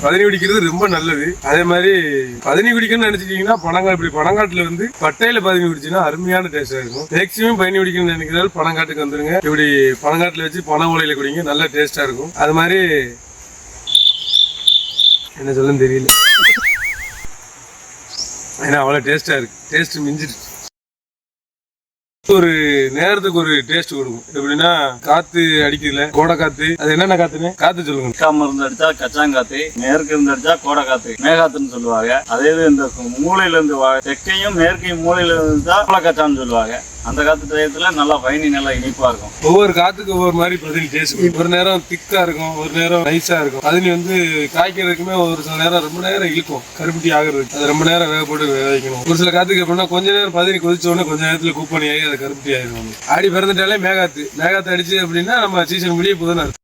பதனி குடிக்கிறது ரொம்ப நல்லது. அதே மாதிரி பதனி குடிக்கணும்னு நினைச்சிட்டீங்கன்னா இப்படி பனங்காட்டுல வந்து பட்டையில பதனி குடிச்சுன்னா அருமையான டேஸ்டா இருக்கும். மேக்சிமம் பதனி குடிக்கணும்னு நினைக்கிறாரு பனங்காட்டுக்கு வந்துருங்க. இப்படி பனங்காட்டுல வச்சு பனை ஓலையில குடிங்க, நல்ல டேஸ்டா இருக்கும். அது மாதிரி என்ன சொல்லன்னு தெரியல, ஏன்னா அவ்வளவு டேஸ்டா இருக்கு. டேஸ்ட் மிஞ்சிருச்சு. ஒரு நேரத்துக்கு ஒரு டேஸ்ட் கொடுக்கும். எப்படின்னா காத்து அடிக்கல, கோடை காத்து. அது என்னென்ன காத்துன்னு காத்து சொல்லுங்க. காம இருந்து அடிச்சா கச்சாங்காத்து, மேற்கு இருந்து அடிச்சா கோடை காத்து, மேகாத்துன்னு சொல்லுவாங்க. அதே இது இந்த மூளையில இருந்து தெற்கையும் மேற்கையும் மூளையில இருந்தா கச்சான்னு சொல்லுவாங்க. அந்த காத்து டயத்துல நல்லா பயணி நல்லா இனிப்பா இருக்கும். ஒவ்வொரு காத்துக்கு ஒவ்வொரு மாதிரி பதினி டேஸ்ட். ஒரு நேரம் திக்கா இருக்கும், ஒரு நேரம் நைஸா இருக்கும். பதினி வந்து காய்க்கிறதுக்குமே ஒரு சில நேரம் ரொம்ப நேரம் இழுக்கும், கருப்பட்டி ஆகுறதுக்கு. அது ரொம்ப நேரம் வேக போட்டு வேக வைக்கணும். ஒரு சில காத்துக்கு எப்படின்னா கொஞ்ச நேரம் பதினி கொதிச்ச உடனே கொஞ்ச நேரத்துல கூப்பணி ஆகி அது கருப்பட்டி ஆயிடும். ஆடி பிறந்துட்டாலே மேகாத்து அடிச்சு அப்படின்னா நம்ம சீசன் முடிய போதுன்னு